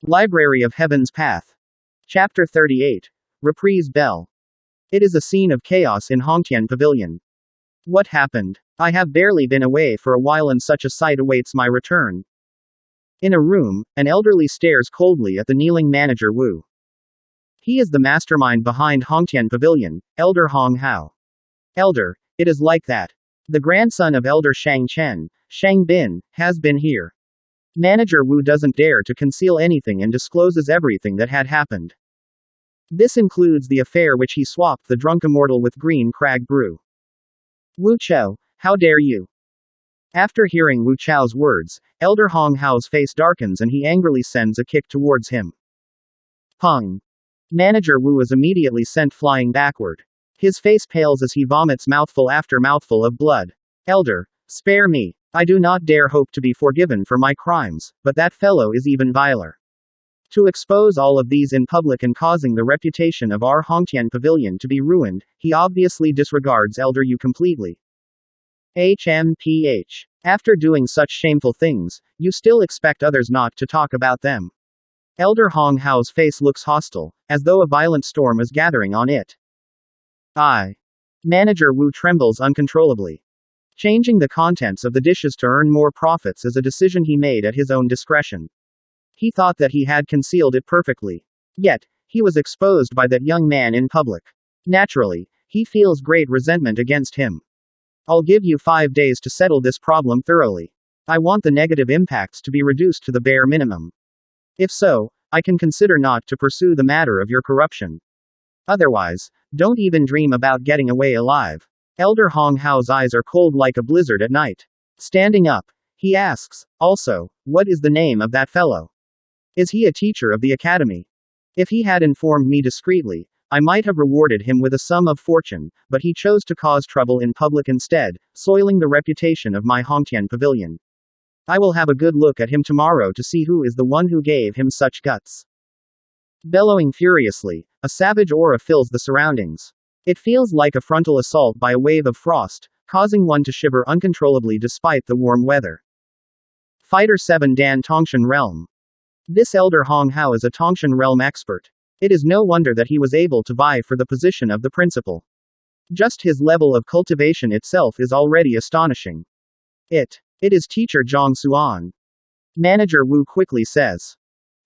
Library of Heaven's Path. Chapter 38. Reprise Bell. It is a scene of chaos in Haotian Pavilion. What happened? I have barely been away for a while and such a sight awaits my return. In a room, an elderly stares coldly at the kneeling manager Wu. He is the mastermind behind Haotian Pavilion, Elder Hong Hao. Elder, it is like that. The grandson of Elder Shang Chen, Shang Bin, has been here. Manager Wu doesn't dare to conceal anything and discloses everything that had happened. This includes the affair which he swapped the drunk immortal with green crag brew. Wu Chao, how dare you? After hearing Wu Chao's words, Elder Hong Hao's face darkens and he angrily sends a kick towards him. Pung. Manager Wu is immediately sent flying backward. His face pales as he vomits mouthful after mouthful of blood. Elder, spare me. I do not dare hope to be forgiven for my crimes, but that fellow is even viler. To expose all of these in public and causing the reputation of our Haotian Pavilion to be ruined, he obviously disregards Elder Yu completely. HMPH. After doing such shameful things, you still expect others not to talk about them. Elder Hong Hao's face looks hostile, as though a violent storm is gathering on it. Manager Wu trembles uncontrollably. Changing the contents of the dishes to earn more profits is a decision he made at his own discretion. He thought that he had concealed it perfectly. Yet, he was exposed by that young man in public. Naturally, he feels great resentment against him. I'll give you 5 days to settle this problem thoroughly. I want the negative impacts to be reduced to the bare minimum. If so, I can consider not to pursue the matter of your corruption. Otherwise, don't even dream about getting away alive. Elder Hong Hao's eyes are cold like a blizzard at night. Standing up, he asks, also, what is the name of that fellow? Is he a teacher of the academy? If he had informed me discreetly, I might have rewarded him with a sum of fortune, but he chose to cause trouble in public instead, soiling the reputation of my Haotian Pavilion. I will have a good look at him tomorrow to see who is the one who gave him such guts. Bellowing furiously, a savage aura fills the surroundings. It feels like a frontal assault by a wave of frost, causing one to shiver uncontrollably despite the warm weather. Fighter 7 Dan Tongshan Realm. This Elder Hong Hao is a Tongshan Realm expert. It is no wonder that he was able to vie for the position of the principal. Just his level of cultivation itself is already astonishing. It is teacher Zhang Xuan. Manager Wu quickly says.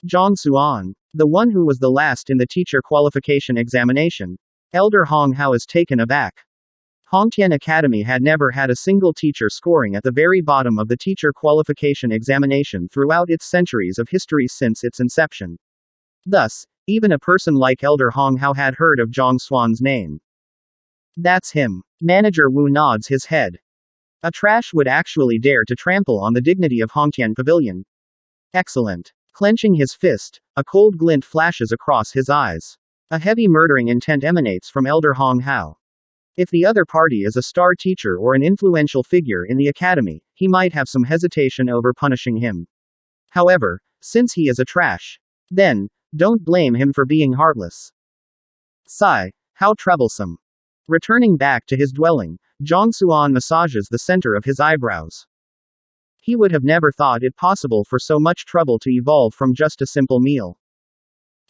Zhang Xuan, the one who was the last in the teacher qualification examination. Elder Hong Hao is taken aback. Haotian Academy had never had a single teacher scoring at the very bottom of the teacher qualification examination throughout its centuries of history since its inception. Thus, even a person like Elder Hong Hao had heard of Zhang Xuan's name. That's him. Manager Wu nods his head. A trash would actually dare to trample on the dignity of Haotian Pavilion. Excellent. Clenching his fist, a cold glint flashes across his eyes. A heavy murdering intent emanates from Elder Hong Hao. If the other party is a star teacher or an influential figure in the academy, he might have some hesitation over punishing him. However, since he is a trash, then, don't blame him for being heartless. Sigh, how troublesome. Returning back to his dwelling, Zhang Xuan massages the center of his eyebrows. He would have never thought it possible for so much trouble to evolve from just a simple meal.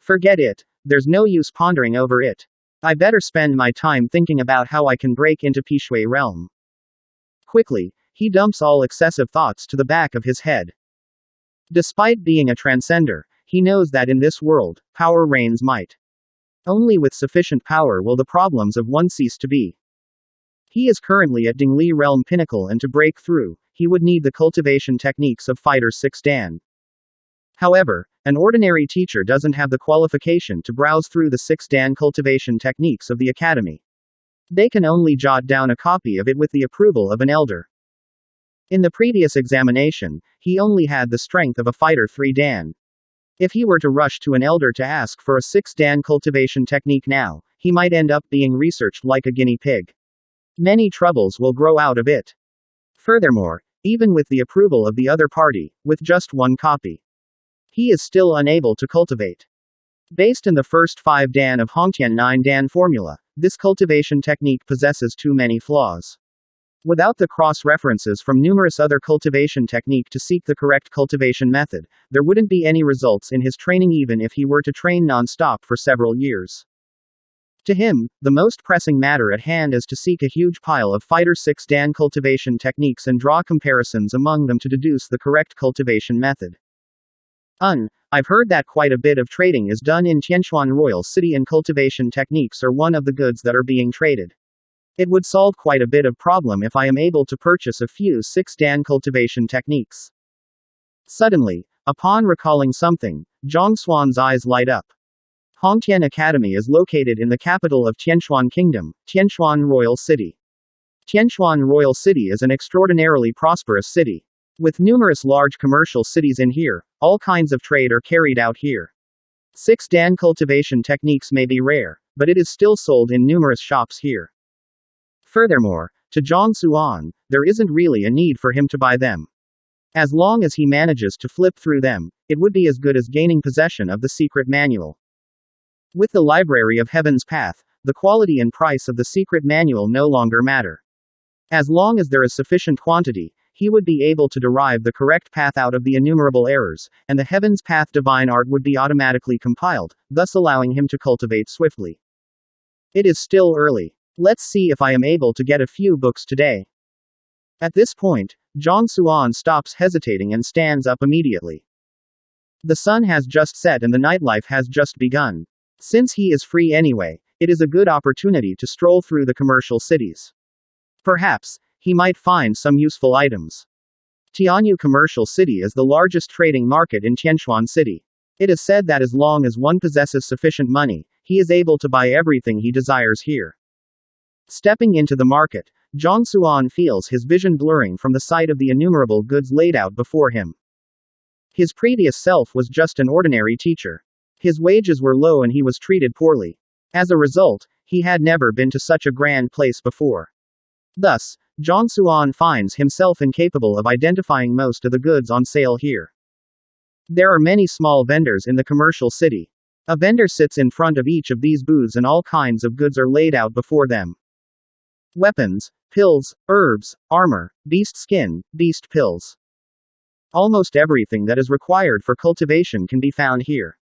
Forget it, there's no use pondering over it. I better spend my time thinking about how I can break into Pishui realm. Quickly, he dumps all excessive thoughts to the back of his head. Despite being a transcender, he knows that in this world, power reigns might. Only with sufficient power will the problems of one cease to be. He is currently at Dingli Realm Pinnacle and to break through, he would need the cultivation techniques of Fighter 6 Dan. However, an ordinary teacher doesn't have the qualification to browse through the 6 Dan cultivation techniques of the academy. They can only jot down a copy of it with the approval of an elder. In the previous examination, he only had the strength of a Fighter 3 Dan. If he were to rush to an elder to ask for a 6 Dan cultivation technique now, he might end up being researched like a guinea pig. Many troubles will grow out of it. Furthermore, even with the approval of the other party, with just one copy, he is still unable to cultivate. Based in the first 5 Dan of Haotian 9 Dan formula, this cultivation technique possesses too many flaws. Without the cross-references from numerous other cultivation technique to seek the correct cultivation method, there wouldn't be any results in his training even if he were to train non-stop for several years. To him, the most pressing matter at hand is to seek a huge pile of Fighter 6 Dan cultivation techniques and draw comparisons among them to deduce the correct cultivation method. I've heard that quite a bit of trading is done in Xuanhuan Royal City and cultivation techniques are one of the goods that are being traded. It would solve quite a bit of problem if I am able to purchase a few 6 Dan cultivation techniques. Suddenly, upon recalling something, Zhang Xuan's eyes light up. Haotian Academy is located in the capital of Tianshuan Kingdom, Tianshuan Royal City. Tianshuan Royal City is an extraordinarily prosperous city. With numerous large commercial cities in here, all kinds of trade are carried out here. 6 Dan cultivation techniques may be rare, but it is still sold in numerous shops here. Furthermore, to Zhang Xuan, there isn't really a need for him to buy them. As long as he manages to flip through them, it would be as good as gaining possession of the secret manual. With the Library of Heaven's Path, the quality and price of the secret manual no longer matter. As long as there is sufficient quantity, he would be able to derive the correct path out of the innumerable errors, and the Heaven's Path divine art would be automatically compiled, thus allowing him to cultivate swiftly. It is still early. Let's see if I am able to get a few books today. At this point, Zhang Xuan stops hesitating and stands up immediately. The sun has just set and the nightlife has just begun. Since he is free anyway, it is a good opportunity to stroll through the commercial cities. Perhaps, he might find some useful items. Tianyu Commercial City is the largest trading market in Tianshuan City. It is said that as long as one possesses sufficient money, he is able to buy everything he desires here. Stepping into the market, Zhang Xuan feels his vision blurring from the sight of the innumerable goods laid out before him. His previous self was just an ordinary teacher. His wages were low and he was treated poorly. As a result, he had never been to such a grand place before. Thus, Zhang Xuan finds himself incapable of identifying most of the goods on sale here. There are many small vendors in the commercial city. A vendor sits in front of each of these booths and all kinds of goods are laid out before them. Weapons, pills, herbs, armor, beast skin, beast pills. Almost everything that is required for cultivation can be found here.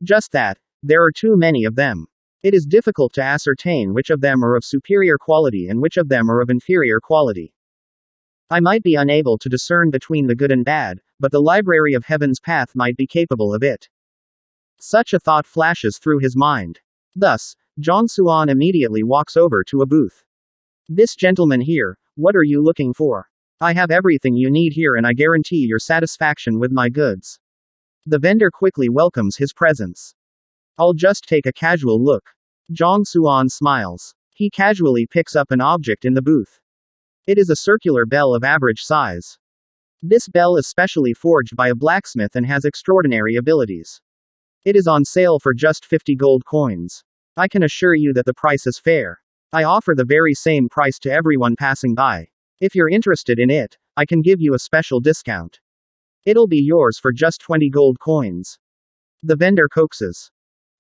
Just that, there are too many of them. It is difficult to ascertain which of them are of superior quality and which of them are of inferior quality. I might be unable to discern between the good and bad, but the Library of Heaven's Path might be capable of it. Such a thought flashes through his mind. Thus, Zhang Xuan immediately walks over to a booth. This gentleman here, what are you looking for? I have everything you need here and I guarantee your satisfaction with my goods. The vendor quickly welcomes his presence. I'll just take a casual look. Zhang Xuan smiles. He casually picks up an object in the booth. It is a circular bell of average size. This bell is specially forged by a blacksmith and has extraordinary abilities. It is on sale for just 50 gold coins. I can assure you that the price is fair. I offer the very same price to everyone passing by. If you're interested in it, I can give you a special discount. It'll be yours for just 20 gold coins. The vendor coaxes.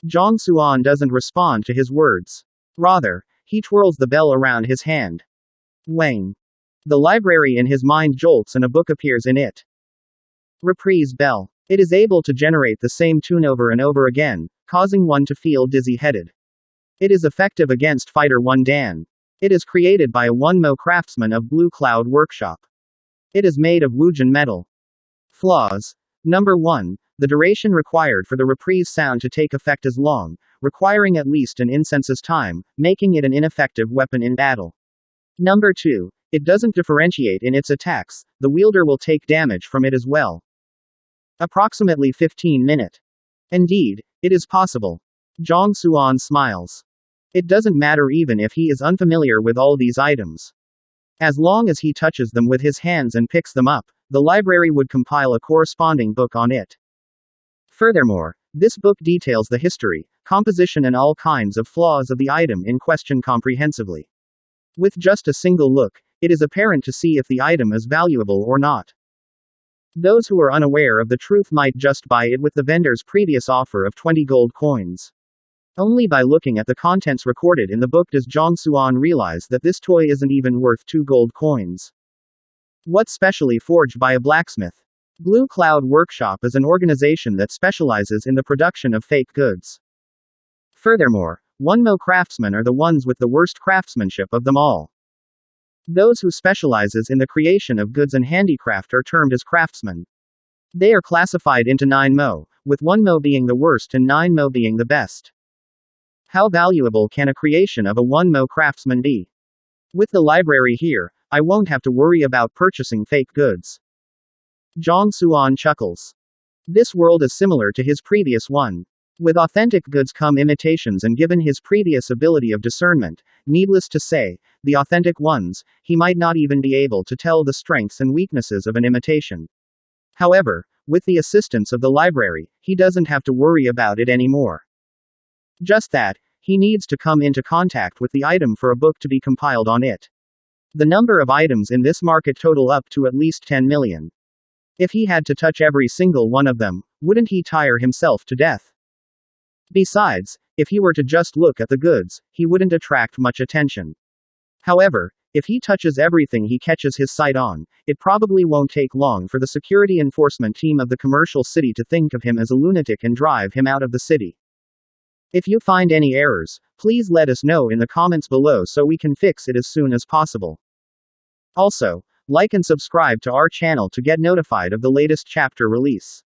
Zhang Xuan doesn't respond to his words. Rather, he twirls the bell around his hand. Wang. The library in his mind jolts and a book appears in it. Reprise bell. It is able to generate the same tune over and over again, causing one to feel dizzy-headed. It is effective against Fighter 1 Dan. It is created by a Wunmo craftsman of Blue Cloud Workshop. It is made of Wujin metal. Flaws. Number 1. The duration required for the reprise sound to take effect is long, requiring at least an incense's time, making it an ineffective weapon in battle. Number 2. It doesn't differentiate in its attacks, the wielder will take damage from it as well. Approximately 15 minutes. Indeed, it is possible. Zhang Xuan smiles. It doesn't matter even if he is unfamiliar with all these items. As long as he touches them with his hands and picks them up, the library would compile a corresponding book on it. Furthermore, this book details the history, composition and all kinds of flaws of the item in question comprehensively. With just a single look, it is apparent to see if the item is valuable or not. Those who are unaware of the truth might just buy it with the vendor's previous offer of 20 gold coins. Only by looking at the contents recorded in the book does Zhang Xuan realize that this toy isn't even worth 2 gold coins. What's specially forged by a blacksmith? Blue Cloud Workshop is an organization that specializes in the production of fake goods. Furthermore, Wunmo craftsmen are the ones with the worst craftsmanship of them all. Those who specializes in the creation of goods and handicraft are termed as craftsmen. They are classified into 9 mo, with 1 mo being the worst and 9 mo being the best. How valuable can a creation of a 1 mo craftsman be? With the library here, I won't have to worry about purchasing fake goods. Zhang Xuan chuckles. This world is similar to his previous one. With authentic goods come imitations, and given his previous ability of discernment, needless to say, the authentic ones, he might not even be able to tell the strengths and weaknesses of an imitation. However, with the assistance of the library, he doesn't have to worry about it anymore. Just that, he needs to come into contact with the item for a book to be compiled on it. The number of items in this market total up to at least 10 million. If he had to touch every single one of them, wouldn't he tire himself to death? Besides, if he were to just look at the goods, he wouldn't attract much attention. However, if he touches everything he catches his sight on, it probably won't take long for the security enforcement team of the commercial city to think of him as a lunatic and drive him out of the city. If you find any errors, please let us know in the comments below so we can fix it as soon as possible. Also, like and subscribe to our channel to get notified of the latest chapter release.